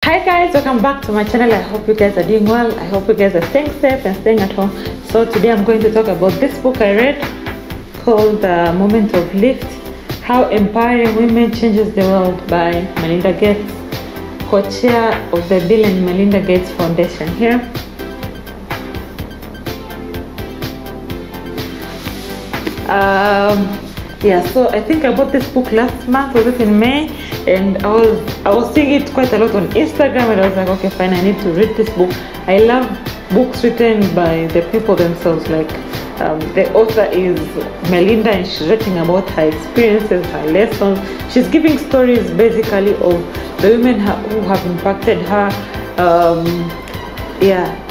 Hi guys, welcome back to my channel. I hope you guys are doing well. I hope you guys are staying safe and staying at home. So today I'm going to talk about this book I read called The Moment of Lift: How Empowering Women Changes the World by Melinda Gates, co-chair of the Bill and Melinda Gates Foundation here. So I think I bought this book last month, was it in May, and I was seeing it quite a lot on Instagram, and I was like, okay fine, I need to read this book. I love books written by the people themselves. Like the author is Melinda, and she's writing about her experiences, her lessons. She's giving stories basically of the women who have impacted her.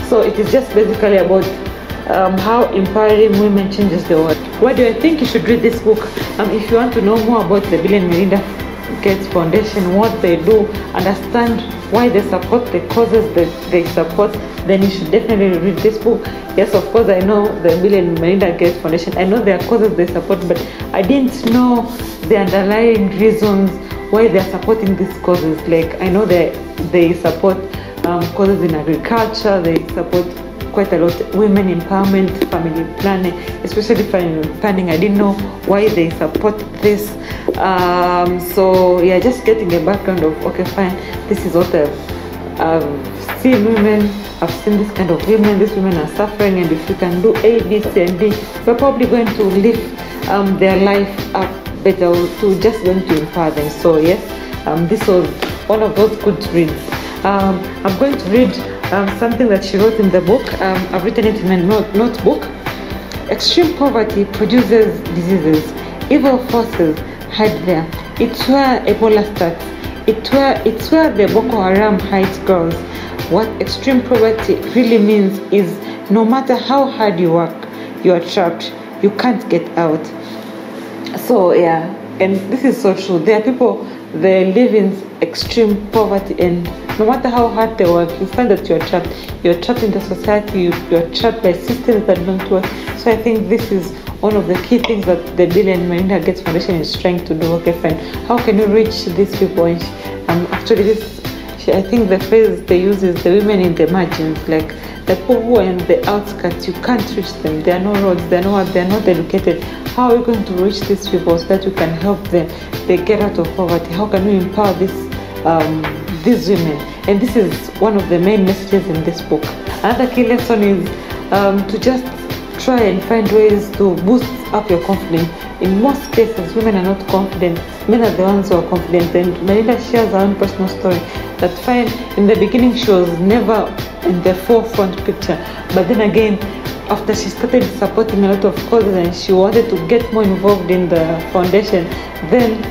So it is just basically about how empowering women changes the world. Why do I think you should read this book? If you want to know more about the Bill and Melinda Gates Foundation, what they do, understand why they support the causes that they support, then you should definitely read this book. Yes, of course, I know the Bill and Melinda Gates Foundation. I know their causes they support, but I didn't know the underlying reasons why they are supporting these causes. Like, I know they support causes in agriculture, they support quite a lot women empowerment, family planning, especially family planning. I didn't know why they support this. So yeah, just getting a background of, okay fine, this is what I've seen women, I've seen this kind of women, these women are suffering, and if you can do A, B, C and D, we're probably going to lift their life up better, to just going to empower them. So yes, this was one of those good reads. I'm going to read something that she wrote in the book. I've written it in my notebook. Extreme poverty produces diseases. Evil forces hide there. It's where Ebola starts. It's where the Boko Haram hides girls. What extreme poverty really means is no matter how hard you work, you are trapped. You can't get out. So yeah, and this is so true. There are people, they live in extreme poverty, and no matter how hard they work, you find that you're trapped. You're trapped in the society, you're trapped by systems that don't work. So I think this is one of the key things that the Bill and Melinda Gates Foundation is trying to do. Okay fine, how can you reach these people? And actually I think the phrase they use is the women in the margins, like the people who are in the outskirts. You can't reach them. There are no roads, they're not educated. How are we going to reach these people so that we can help them, they get out of poverty? How can we empower these women? And this is one of the main messages in this book. Another key lesson is to just try and find ways to boost up your confidence. In most cases, women are not confident. Men are the ones who are confident. And Melinda shares her own personal story that fine, in the beginning she was never in the forefront picture, but then again, after she started supporting a lot of causes and she wanted to get more involved in the foundation, then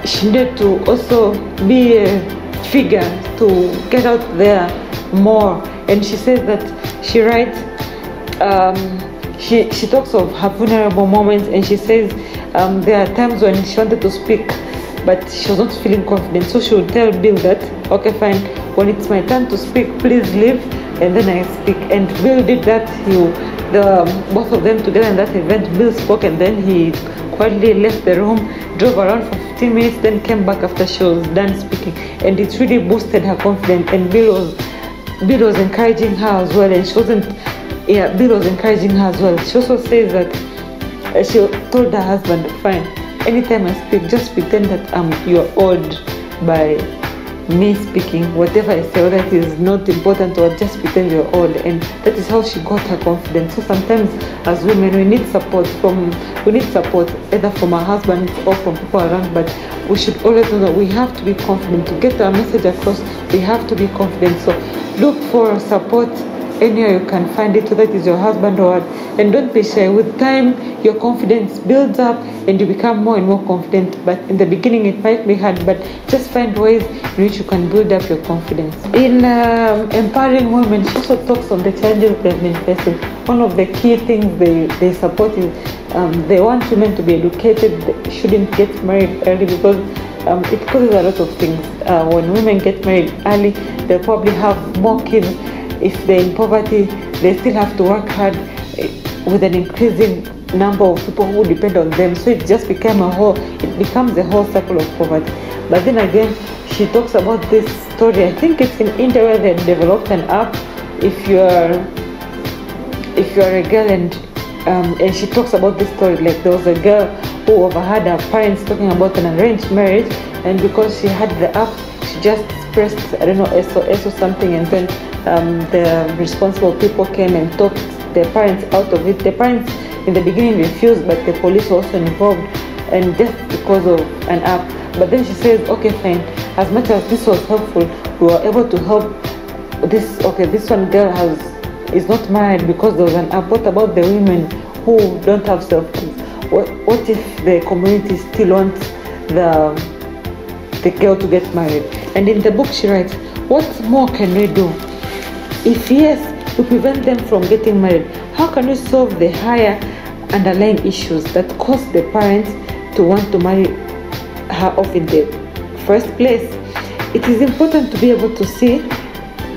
she needed to also be a figure to get out there more. And she says that she writes, she talks of her vulnerable moments, and she says there are times when she wanted to speak but she was not feeling confident, so she would tell Bill that, okay fine, when it's my turn to speak, please leave and then I speak. And Bill did that. Both of them together in that event, Bill spoke and then he quietly left the room, drove around for 15 minutes, then came back after she was done speaking, and it really boosted her confidence. And Bill was encouraging her as well, and Bill was encouraging her as well. She also says that she told her husband, fine, anytime I speak, just pretend that you're awed by me speaking. Whatever I say, whether it is not important or just pretend you're awed. And that is how she got her confidence. So sometimes as women, we need support either from our husbands or from people around, but we should always know that we have to be confident. To get our message across, we have to be confident. So look for support anywhere you can find it, whether it is your husband or what, and don't be shy. With time, your confidence builds up and you become more and more confident, but in the beginning it might be hard, but just find ways in which you can build up your confidence. In empowering women, she also talks of the challenges they've been facing. One of the key things they support is they want women to be educated. They shouldn't get married early because it causes a lot of things. When women get married early, they'll probably have more kids. If they're in poverty, they still have to work hard with an increasing number of people who depend on them. So it just becomes a whole circle of poverty. But then again, she talks about this story. I think it's in India where they developed an app. If you are a girl, and she talks about this story, like there was a girl who overheard her parents talking about an arranged marriage, and because she had the app, she just pressed, I don't know, SOS or something, and then the responsible people came and talked their parents out of it. The parents in the beginning refused, but the police were also involved, and just because of an app. But then she says, okay, fine, as much as this was helpful, we were able to help this. Okay, this one girl is not married because there was an app. What about the women who don't have cell phones? What if the community still wants the girl to get married? And in the book she writes, what more can we do? If yes, to prevent them from getting married, how can we solve the higher underlying issues that cause the parents to want to marry her off in the first place? It is important to be able to save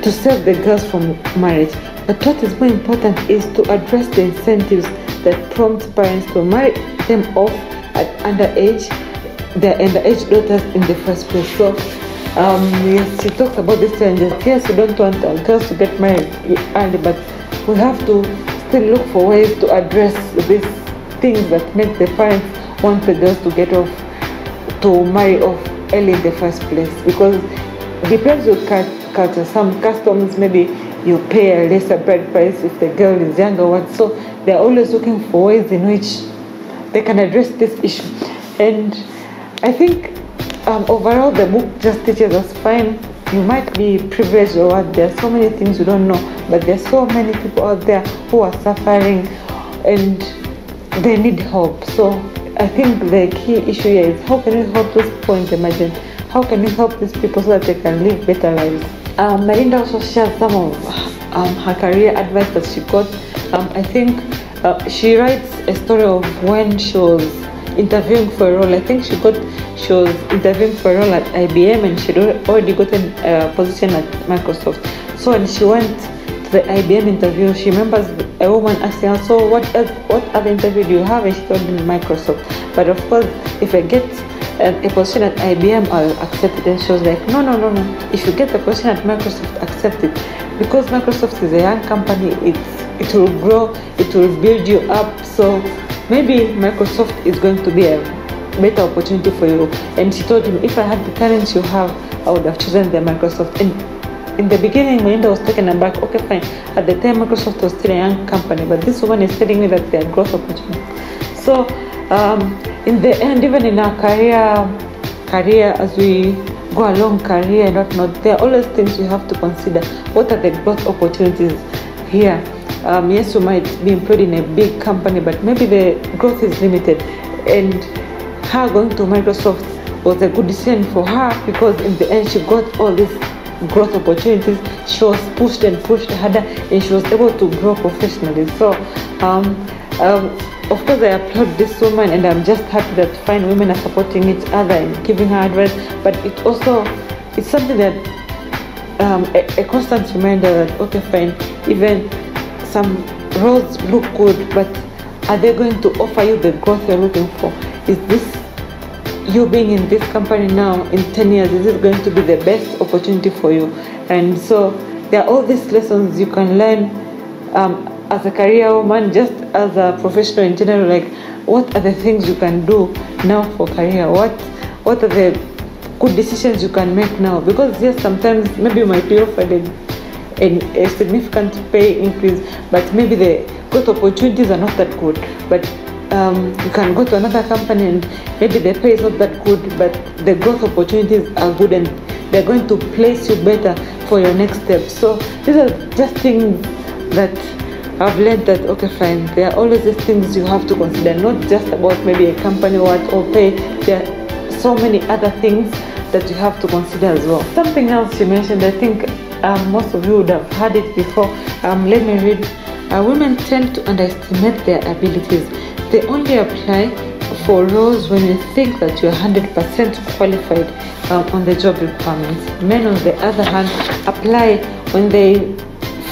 the girls from marriage, but what is more important is to address the incentives that prompt parents to marry them off at their underage daughters in the first place. So yes, she talks about these challenges. Yes, we don't want our girls to get married early, but we have to still look for ways to address these things that make the parents want the girls to marry off early in the first place. Because it depends on culture. Some customs, maybe you pay a lesser bride price if the girl is younger. So they're always looking for ways in which they can address this issue. And I think overall the book just teaches us, fine, you might be privileged or what, there are so many things you don't know, but there's so many people out there who are suffering and they need help. So I think the key issue here is, how can we help those people in the margin? How can we help these people so that they can live better lives? Melinda also shares some of her career advice that she got. I think she writes a story of when she was interviewing for a role. I think she was interviewing for a role at IBM, and she'd already gotten a position at Microsoft. So when she went to the IBM interview, she remembers a woman asking her, so what other interview do you have? And she told them Microsoft. But of course, if I get a position at IBM, I'll accept it. And she was like, no. If you get a position at Microsoft, accept it. Because Microsoft is a young company, it will grow, it will build you up. So maybe Microsoft is going to be a better opportunity for you. And she told him, if I had the talents you have, I would have chosen the Microsoft. And in the beginning, Melinda was taken aback. Okay, fine. At the time, Microsoft was still a young company, but this woman is telling me that there are growth opportunities. So in the end, even in our career as we go along career and whatnot, there are always things we have to consider. What are the growth opportunities here? Yes, you might be employed in a big company, but maybe the growth is limited. And her going to Microsoft was a good decision for her, because in the end she got all these growth opportunities. She was pushed and pushed harder, and she was able to grow professionally. So of course I applaud this woman, and I'm just happy that fine women are supporting each other and giving her advice. But it's something that a constant reminder that, okay, fine, even some roles look good, but are they going to offer you the growth you're looking for? Is this, you being in this company now, in 10 years, is it going to be the best opportunity for you? And so there are all these lessons you can learn as a career woman, just as a professional in general. Like, what are the things you can do now for career? What are the good decisions you can make now? Because yes, sometimes maybe you might be offered a significant pay increase, but maybe the growth opportunities are not that good. But you can go to another company and maybe the pay is not that good, but the growth opportunities are good, and they're going to place you better for your next step. So these are just things that I've learned, that okay, fine, there are always these things you have to consider, not just about maybe a company or pay. There are so many other things that you have to consider as well. Something else you mentioned, I think most of you would have heard it before. Let me read. Women tend to underestimate their abilities. They only apply for roles when you think that you're 100% qualified on the job requirements. Men, on the other hand, apply when they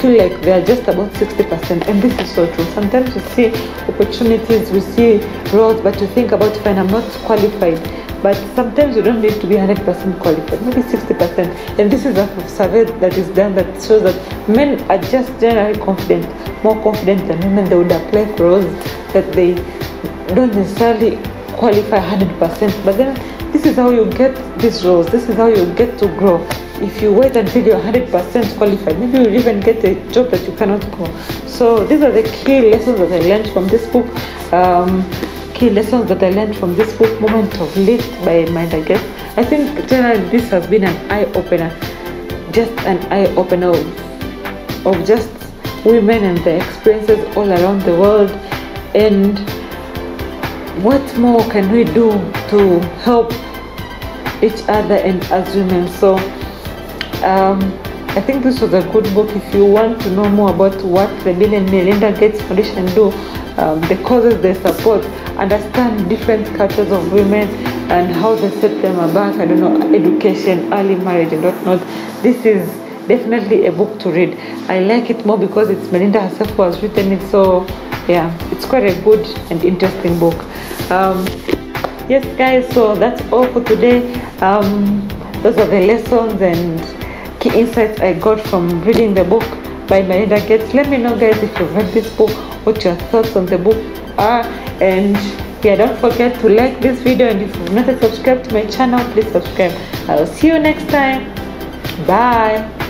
feel like they are just about 60%. And this is so true. Sometimes we see opportunities, we see roles, but you think about, fine, I'm not qualified but sometimes you don't need to be 100% qualified, maybe 60%. And this is a survey that is done that shows that men are just generally confident, more confident than women. They would apply for roles that they don't necessarily qualify 100%, but then this is how you get these roles. This is how you get to grow. If you wait until you're 100% qualified, maybe you'll even get a job that you cannot go. So these are the key lessons that I learned from this book. Moment of Lift by Melinda Gates. I think generally this has been an eye-opener, just an eye-opener of just women and their experiences all around the world, and what more can we do to help each other and as women. So I think this was a good book. If you want to know more about what the Bill and Melinda Gates Foundation do, the causes they support, understand different cultures of women and how they set them aback, I don't know, education, early marriage and whatnot, this is definitely a book to read. I like it more because it's Melinda herself who has written it. So yeah, it's quite a good and interesting book. Yes guys, so that's all for today. Those are the lessons and key insights I got from reading the book by Melinda Gates. Let me know guys if you've read this book, what your thoughts on the book are, and yeah, don't forget to like this video, and if you've not subscribed to my channel, please subscribe. I'll see you next time. Bye.